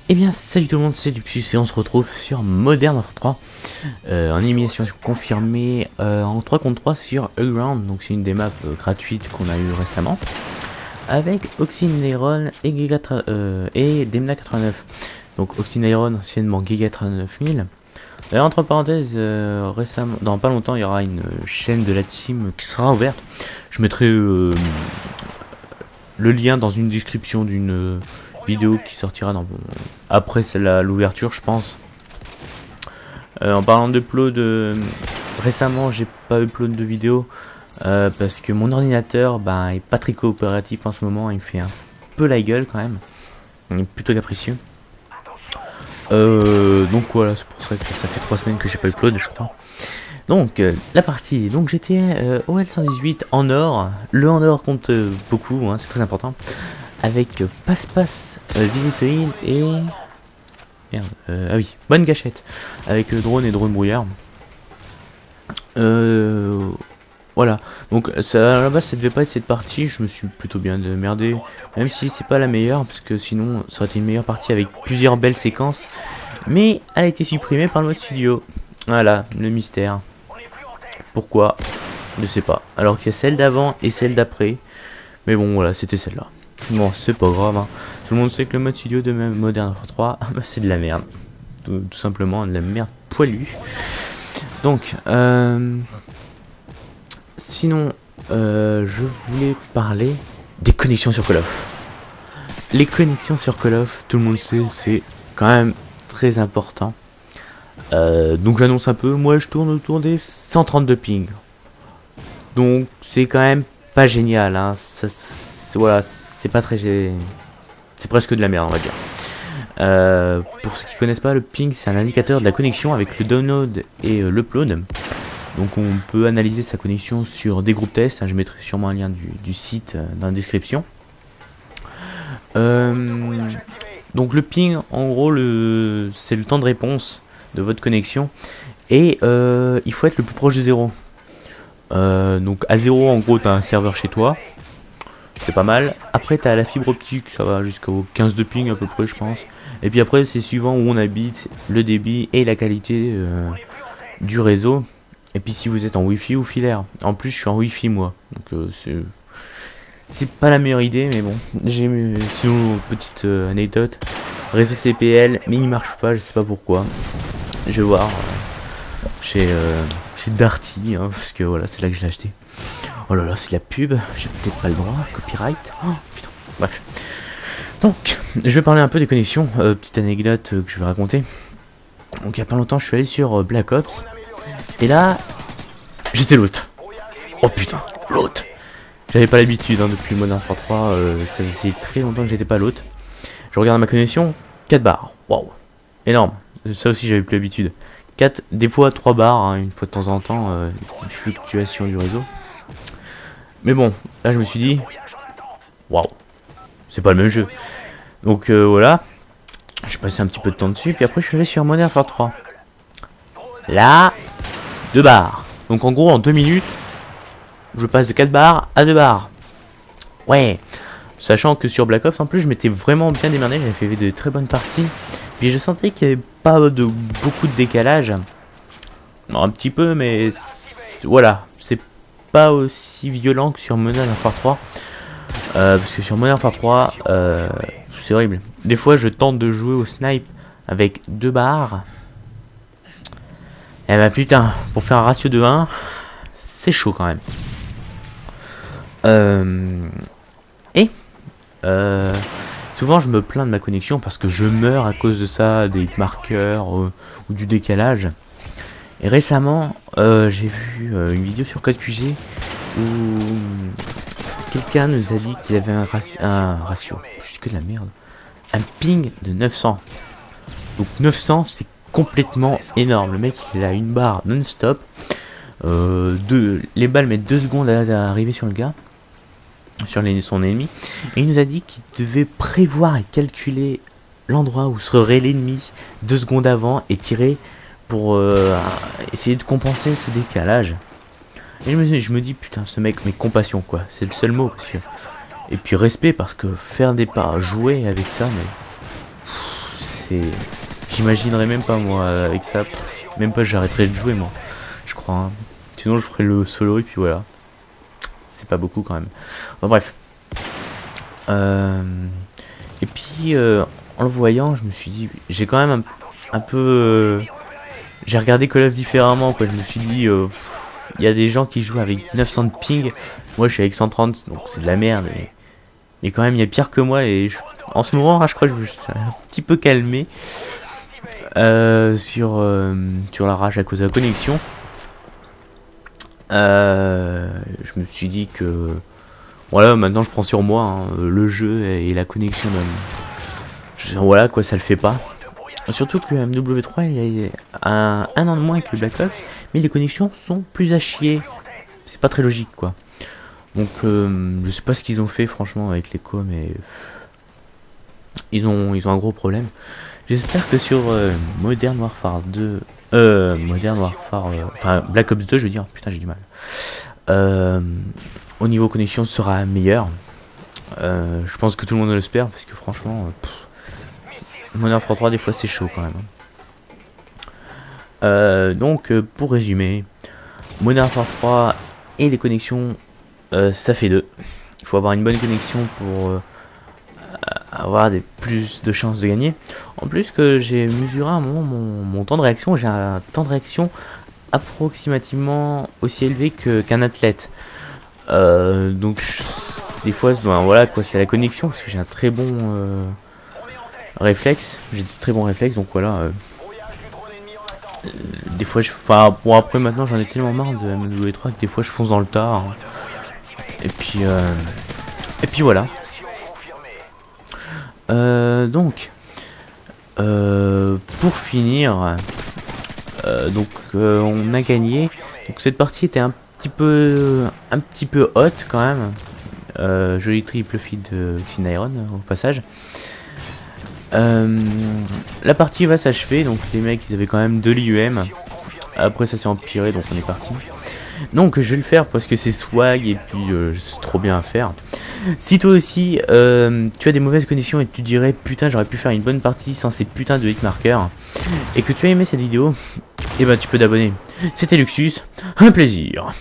Eh bien salut tout le monde, c'est Luxus et on se retrouve sur Modern Warfare 3 en élimination confirmée en 3 contre 3 sur Aground. Donc c'est une des maps gratuites qu'on a eu récemment avec Oxynairon et Demna 89. Donc Oxynairon anciennement Giga 39000. Entre parenthèses, récemment, dans pas longtemps il y aura une chaîne de la team qui sera ouverte. Je mettrai le lien dans une description d'une vidéo qui sortira après l'ouverture, je pense. En parlant d'upload, récemment j'ai pas upload de vidéo parce que mon ordinateur est pas très coopératif en ce moment, il me fait un peu la gueule quand même, il est plutôt capricieux. Donc voilà, c'est pour ça que ça fait 3 semaines que j'ai pas upload, je crois. Donc la partie, donc j'étais OL 118 en or, le en or compte beaucoup, hein, c'est très important. Avec passe-passe, visée solide et... Merde, ah oui, bonne gâchette. Avec drone et drone brouillard. Voilà, donc ça, à la base ça devait pas être cette partie, je me suis plutôt bien démerdé. Même si c'est pas la meilleure, parce que sinon ça aurait été une meilleure partie avec plusieurs belles séquences. Mais elle a été supprimée par le mode studio. Voilà, le mystère. Pourquoi? Je sais pas. Alors qu'il y a celle d'avant et celle d'après. Mais bon, voilà, c'était celle-là. Bon, c'est pas grave, hein. Tout le monde sait que le mode studio de Modern Warfare 3, c'est de la merde. Tout simplement, de la merde poilue. Donc, sinon, je voulais parler des connexions sur Call of. Les connexions sur Call of, tout le monde sait, c'est quand même très important. Donc j'annonce un peu, moi je tourne autour des 132 ping. Donc c'est quand même pas génial, hein. Voilà, c'est pas très... C'est presque de la merde, on va dire. Pour ceux qui connaissent pas, le ping, c'est un indicateur de la connexion avec le download et l'upload. Donc on peut analyser sa connexion sur des groupes tests, hein, je mettrai sûrement un lien du site dans la description. Donc le ping, en gros, c'est le temps de réponse de votre connexion. Et il faut être le plus proche de 0. Donc à 0, en gros, tu as un serveur chez toi. C'est pas mal. Après, tu as la fibre optique, ça va jusqu'au 15 de ping à peu près, je pense. Et puis après, c'est suivant où on habite, le débit et la qualité du réseau. Et puis si vous êtes en Wi-Fi ou filaire. En plus, je suis en Wi-Fi, moi. Donc c'est pas la meilleure idée, mais bon. Sinon, petite anecdote. Réseau CPL, mais il marche pas, je sais pas pourquoi. Je vais voir chez Darty, hein, parce que voilà, c'est là que je l'ai acheté. Oh là là, c'est de la pub, j'ai peut-être pas le droit, copyright. Oh putain, bref. Donc, je vais parler un peu des connexions, petite anecdote que je vais raconter. Donc il y a pas longtemps, je suis allé sur Black Ops, et là, j'étais l'hôte. Oh putain, l'hôte. J'avais pas l'habitude, hein, depuis Modern Warfare 3, ça faisait très longtemps que j'étais pas l'hôte. Je regarde ma connexion, 4 barres, waouh, énorme. Ça aussi j'avais plus l'habitude. 4, des fois 3 barres, hein, une fois de temps en temps, petite fluctuation du réseau. Mais bon, là je me suis dit, waouh, c'est pas le même jeu. Donc voilà, j'ai passé un petit peu de temps dessus, puis après je suis allé sur Modern Warfare 3. Là, 2 barres. Donc en gros en 2 minutes, je passe de 4 barres à 2 barres. Ouais, sachant que sur Black Ops en plus je m'étais vraiment bien démerdé, j'avais fait des très bonnes parties. Puis je sentais qu'il n'y avait pas beaucoup de décalage. Non, un petit peu, mais voilà, c'est pas aussi violent que sur Modern Warfare 3. Parce que sur Modern Warfare 3, c'est horrible. Des fois, je tente de jouer au snipe avec 2 barres. Et bah putain, pour faire un ratio de 1, c'est chaud quand même. Souvent je me plains de ma connexion parce que je meurs à cause de ça, des marqueurs ou du décalage. Et récemment, j'ai vu une vidéo sur CodeQG où quelqu'un nous a dit qu'il avait un ratio, je dis que de la merde, un ping de 900. Donc 900 c'est complètement énorme. Le mec il a une barre non-stop. Les balles mettent 2 secondes à arriver sur le gars. Sur son ennemi, et il nous a dit qu'il devait prévoir et calculer l'endroit où serait l'ennemi 2 secondes avant et tirer pour essayer de compenser ce décalage. Et je me dis putain, ce mec, mais compassion quoi, c'est le seul mot parce que... Et puis respect, parce que faire des pas jouer avec ça, mais c'est... J'imaginerais même pas moi avec ça. Même pas j'arrêterais de jouer moi. Je crois. Hein. Sinon je ferais le solo et puis voilà. C'est pas beaucoup quand même. Bon, bref. Et puis en le voyant je me suis dit... J'ai quand même un peu... j'ai regardé Call of différemment quoi. Je me suis dit... il y a des gens qui jouent avec 900 de ping. Moi je suis avec 130 donc c'est de la merde. Mais quand même il y a pire que moi et en ce moment je crois que je me suis un petit peu calmé. Sur la rage à cause de la connexion. Je me suis dit que voilà, maintenant je prends sur moi hein, le jeu et la connexion voilà quoi, ça le fait pas. Surtout que MW3 il a un an de moins que Black Ops, mais les connexions sont plus à chier. C'est pas très logique quoi. Donc je sais pas ce qu'ils ont fait franchement avec l'écho, mais ils ont un gros problème. J'espère que sur Modern Warfare 2, Modern Warfare, enfin Black Ops 2 je veux dire, putain j'ai du mal. Au niveau connexion sera meilleur. Je pense que tout le monde l'espère parce que franchement, Modern Warfare 3 des fois c'est chaud quand même. Donc pour résumer, Modern Warfare 3 et les connexions, ça fait 2. Il faut avoir une bonne connexion pour avoir plus de chances de gagner. En plus que j'ai mesuré à un moment mon temps de réaction, j'ai un temps de réaction approximativement aussi élevé qu'un athlète. Donc des fois ben, voilà quoi, c'est la connexion parce que j'ai un très bon réflexe, j'ai de très bons réflexes donc voilà. Des fois enfin bon après maintenant j'en ai tellement marre de MW3 que des fois je fonce dans le tas hein. Et puis voilà. Donc pour finir on a gagné. Donc cette partie était un petit peu haute quand même. Joli triple feed de Oxyniron au passage. La partie va s'achever. Donc les mecs ils avaient quand même de l'IUM. Après ça s'est empiré donc on est parti. Donc je vais le faire parce que c'est swag et puis c'est trop bien à faire. Si toi aussi tu as des mauvaises conditions et tu dirais putain j'aurais pu faire une bonne partie sans ces putains de hitmarkers et que tu as aimé cette vidéo, et ben tu peux t'abonner. C'était Luxus, un plaisir.